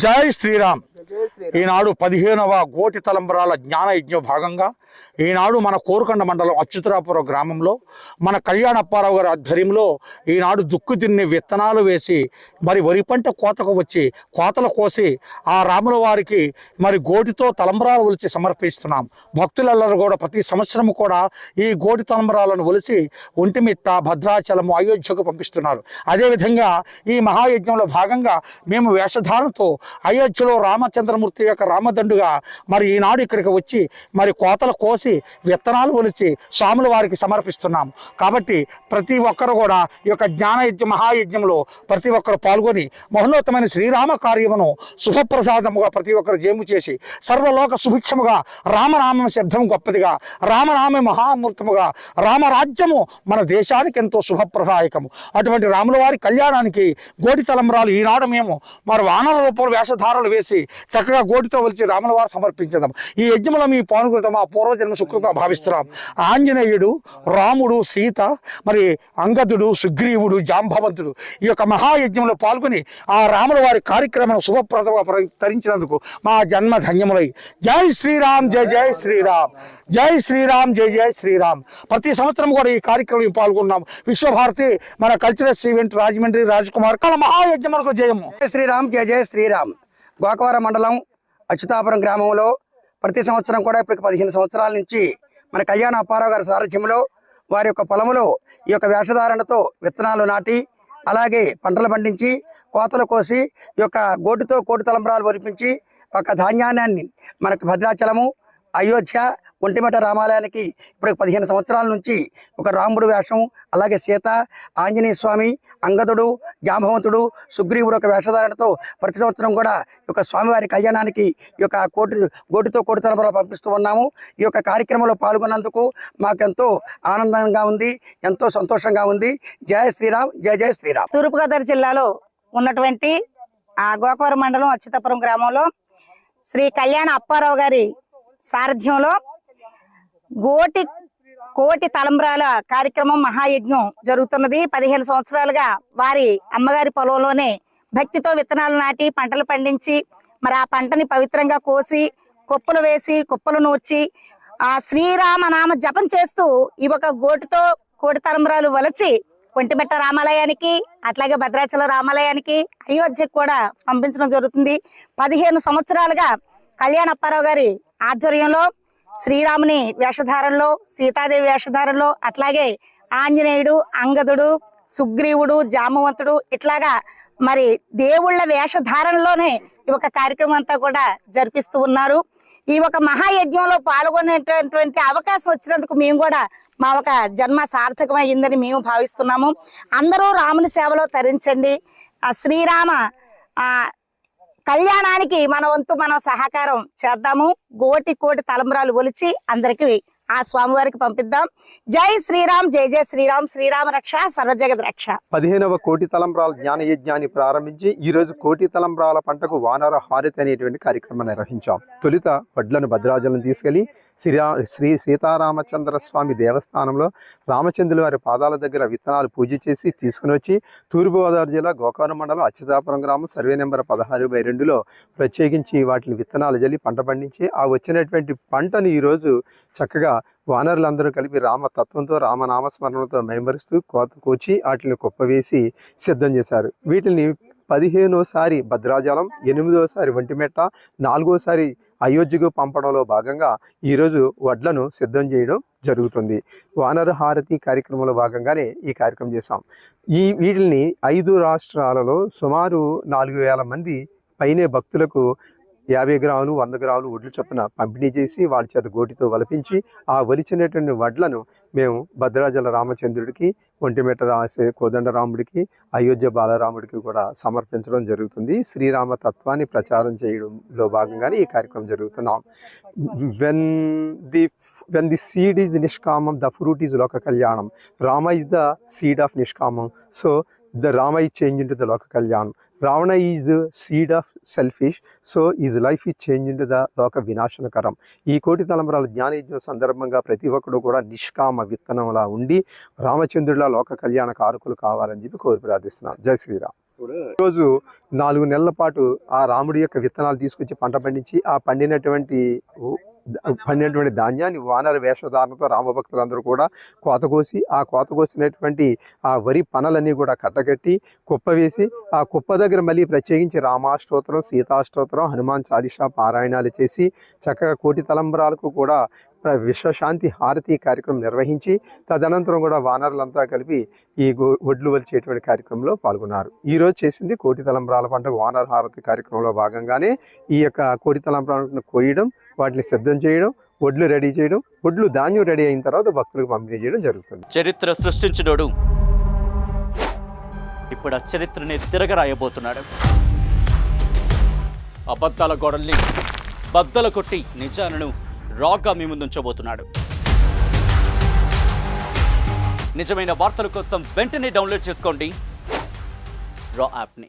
జై శ్రీరామ్. ఈనాడు 15వ గోటి తలంబరాల జ్ఞాన యజ్ఞం భాగంగా ఈనాడు మన కోరుకొండ మండలం అచ్యుతరాపురం గ్రామంలో మన కళ్యాణ అప్పారావు గారి ఆధ్వర్యంలో ఈనాడు దుక్కు తిన్ని విత్తనాలు వేసి మరి వరి పంట కోతకు వచ్చి కోతలు కోసి ఆ రాముల వారికి మరి గోటితో తలంబరాలు ఒలిచి సమర్పిస్తున్నాం. భక్తులందరూ కూడా ప్రతి సంవత్సరం కూడా ఈ గోటి తలంబరాలను ఒలిచి ఒంటిమిట్ట, భద్రాచలము, అయోధ్యకు పంపిస్తున్నారు. అదేవిధంగా ఈ మహాయజ్ఞంలో భాగంగా మేము వేషధారణతో అయోధ్యలో రామచంద్రమూర్తి యొక్క రామదండుగా మరి ఈనాడు ఇక్కడికి వచ్చి మరి కోతలు కోసి విత్తనాలు ఒలిచి స్వాముల వారికి సమర్పిస్తున్నాం. కాబట్టి ప్రతి ఒక్కరు కూడా ఈ యొక్క జ్ఞానయజ్ఞ మహాయజ్ఞంలో ప్రతి ఒక్కరు పాల్గొని మహోన్నతమైన శ్రీరామ కార్యమును శుభప్రసాదముగా ప్రతి ఒక్కరు జేము చేసి సర్వలోక సుభిక్షముగా రామనామం శబ్దం గొప్పదిగా, రామనామ మహామూర్తముగా, రామరాజ్యము మన దేశానికి ఎంతో శుభప్రదాయకము. అటువంటి రాముల వారి కళ్యాణానికి గోటి తలంబరాలు ఈనాడు మేము మరి వానర రూపంలో వేషధారాలు వేసి చక్కగా గోటితో వచ్చి రాముల వారు సమర్పించదాం. ఈ యజ్ఞంలో మీ పాల్గొనడం మా పూర్వజన్మ సుకృతంగా భావిస్తున్నాం. ఆంజనేయుడు, రాముడు, సీత, మరి అంగదుడు, సుగ్రీవుడు, జాంబవంతుడు ఈ యొక్క మహాయజ్ఞంలో పాల్గొని ఆ రాముల వారి కార్యక్రమం శుభప్రదంగా తరించినందుకు మా జన్మ ధన్యములై. జై శ్రీరామ్, జై జై శ్రీరామ్, జై శ్రీరామ్, జై జై శ్రీరామ్. ప్రతి సంవత్సరం కూడా ఈ కార్యక్రమం పాల్గొన్నాం. విశ్వభారతి మన కల్చరల్ ఈవెంట్ రాజమండ్రి రాజకుమార్ కాల మహాయజ్ఞములకు జయము. జై శ్రీరామ్, జై జై శ్రీరామ్. గోకవరం మండలం అచ్యుతాపురం గ్రామంలో ప్రతి సంవత్సరం కూడా ఇప్పటికి 15 సంవత్సరాల నుంచి మన కళ్యాణ అప్పారావు గారి సారథ్యంలో వారి యొక్క పొలములో ఈ యొక్క వేషధారణతో విత్తనాలు నాటి అలాగే పంటలు పండించి కోతలు కోసి ఈ యొక్క గోటితో కోటి తలంబరాలు ఒలిపించి ఒక ధాన్యాన్ని మనకు భద్రాచలము, అయోధ్య, ఒంటిమిట్ట రామాలయానికి ఇప్పుడు 15 సంవత్సరాల నుంచి ఒక రాముడు వేషం, అలాగే సీత, ఆంజనేయ స్వామి, అంగదుడు, జాంబవంతుడు, సుగ్రీవుడు ఒక వేషధారణతో ప్రతి సంవత్సరం కూడా ఈ యొక్క స్వామివారి కళ్యాణానికి ఈ యొక్క గోటితో కోటి తలంబరాలు పంపిస్తూ ఉన్నాము. ఈ యొక్క కార్యక్రమంలో పాల్గొన్నందుకు మాకెంతో ఆనందంగా ఉంది, ఎంతో సంతోషంగా ఉంది. జై శ్రీరామ్, జై జై శ్రీరామ్. తూర్పుగోదావరి జిల్లాలో ఉన్నటువంటి గోకవరం మండలం అచ్యుతాపురం గ్రామంలో శ్రీ కళ్యాణ అప్పారావు గారి సారథ్యంలో కోటి తలంబ్రాల కార్యక్రమం మహాయజ్ఞం జరుగుతున్నది. 15 సంవత్సరాలుగా వారి అమ్మగారి పొలంలోనే భక్తితో విత్తనాలు నాటి పంటలు పండించి మరి ఆ పంటని పవిత్రంగా కోసి కుప్పలు వేసి కుప్పలు నూర్చి ఆ శ్రీరామ నామ జపం చేస్తూ ఈ ఒక గోటితో కోటి తలంబ్రాలు వలచి ఒంటిమిట్ట రామాలయానికి, అట్లాగే భద్రాచల రామాలయానికి, అయోధ్యకు కూడా పంపించడం జరుగుతుంది. 15 సంవత్సరాలుగా కళ్యాణ అప్పారావు గారి ఆధ్వర్యంలో శ్రీరాముని వేషధారంలో, సీతాదేవి వేషధారంలో, అట్లాగే ఆంజనేయుడు, అంగదుడు, సుగ్రీవుడు, జాంబవంతుడు ఇట్లాగా మరి దేవుళ్ళ వేషధారణలోనే ఈ ఒక కార్యక్రమం అంతా కూడా జరిపిస్తూ ఉన్నారు. ఈ ఒక మహాయజ్ఞంలో పాల్గొనేటటువంటి అవకాశం వచ్చినందుకు మేము కూడా మా ఒక జన్మ సార్థకమైందని మేము భావిస్తున్నాము. అందరూ రాముని సేవలో తరించండి. ఆ శ్రీరామ కళ్యాణానికి మన వంతు మనం సహకారం చేద్దాము. కోటి తలంబరాలు ఒలిచి అందరికి ఆ స్వామివారికి పంపిద్దాం. జై శ్రీరామ్, జై జై శ్రీరామ్. శ్రీరామ రక్ష, సర్వజగద్ రక్ష. 15వ కోటి తలంబ్రాల జ్ఞాన యజ్ఞాన్ని ప్రారంభించి ఈ రోజు కోటి తలంబ్రాల పంటకు వానర హారతి అనేటువంటి కార్యక్రమం నిర్వహించాం. తొలుత వడ్లను భద్రాచలం తీసుకెళ్లి శ్రీ సీతారామచంద్ర స్వామి దేవస్థానంలో రామచంద్రుల వారి పాదాల దగ్గర విత్తనాలు పూజ చేసి తీసుకుని వచ్చి తూర్పుగోదావరి జిల్లా గోకవరం మండలం అచ్యుతాపురం గ్రామం సర్వే నెంబర్ 16/2లో ప్రత్యేకించి వాటిని విత్తనాలు జల్లి పంట పండించి ఆ వచ్చినటువంటి పంటను ఈరోజు చక్కగా వానరులందరూ కలిపి రామతత్వంతో, రామనామస్మరణతో మైమరుస్తూ కోచి వాటిని కుప్పవేసి సిద్ధం చేశారు. వీటిని 15వసారి భద్రాచలం, 8వసారి ఒంటిమిట్ట, 4వసారి అయోధ్యకు పంపడంలో భాగంగా ఈరోజు వడ్లను సిద్ధం చేయడం జరుగుతుంది. వానర హారతి కార్యక్రమంలో భాగంగానే ఈ కార్యక్రమం చేశాం. వీటిని 5 రాష్ట్రాలలో సుమారు 4000 మంది పైనే భక్తులకు 50 గ్రాములు 100 గ్రాములు వడ్లు చొప్పున పంపిణీ చేసి వాళ్ళ చేత గోటితో వలిపించి ఆ వలిచినటువంటి వడ్లను మేము భద్రాచల రామచంద్రుడికి, ఒంటిమిట్ట కోదండరాముడికి, అయోధ్య బాలరాముడికి కూడా సమర్పించడం జరుగుతుంది. శ్రీరామ తత్వాన్ని ప్రచారం చేయడంలో భాగంగానే ఈ కార్యక్రమం జరుగుతున్నాం. when the seed is nishkamam, the fruit is loka kalyanam. Rama is the seed of nishkamam. So the Rama is changed into the Loka Kalyanam. Ravana is seed of selfish, so his life is changed into the Loka Vinashanakaram. ఈ కోటి తలంబరాల జ్ఞానయజ్ఞం సందర్భంగా ప్రతి ఒక్కడు కూడా నిష్కామ విత్తనంలా ఉండి రామచంద్రుల లోక కళ్యాణ కారకులు కావాలని చెప్పి కోరి ప్రార్థిస్తున్నాను. జై శ్రీరామ్. ఈరోజు 4 నెలల పాటు ఆ రాముడి యొక్క విత్తనాలు తీసుకొచ్చి పంట పండించి ఆ పండినటువంటి ధాన్యాన్ని వానర వేషధారణతో రామభక్తులందరూ కూడా కోత కోసి ఆ కోత కోసినటువంటి ఆ వరి పనలన్నీ కూడా కట్టగట్టి కుప్ప వేసి ఆ కుప్ప దగ్గర మళ్ళీ ప్రత్యేకించి రామాష్టోత్తరం, సీతాష్టోత్తరం, హనుమాన్ చాలీసా పారాయణాలు చేసి చక్కగా కోటి తలంబరాలకు కూడా విశ్వశాంతి హారతి కార్యక్రమం నిర్వహించి తదనంతరం కూడా వానరులంతా కలిపి ఈ ఒడ్లు వలిచేటువంటి కార్యక్రమంలో పాల్గొన్నారు. ఈరోజు చేసింది కోటి తలంబరాల పంటకు వానర హారతి కార్యక్రమంలో భాగంగానే ఈ యొక్క కోటి తలంబరాలను కోయడం, వాటిని సిద్ధం చేయడం, ఒడ్లు రెడీ చేయడం, ఒడ్లు ధాన్యం రెడీ అయిన తర్వాత భక్తులకు పంపిణీ చేయడం జరుగుతుంది. చరిత్ర సృష్టించినోడు ఇప్పుడు ఆ చరిత్రని తిరగరాయబోతున్నాడు. అబద్ధాల గోడల్ని బద్దలు కొట్టి నిజాలను రాగా మీ ముందుంచబోతున్నాడు. నిజమైన వార్తల కోసం వెంటనే డౌన్లోడ్ చేసుకోండి రా యాప్ని.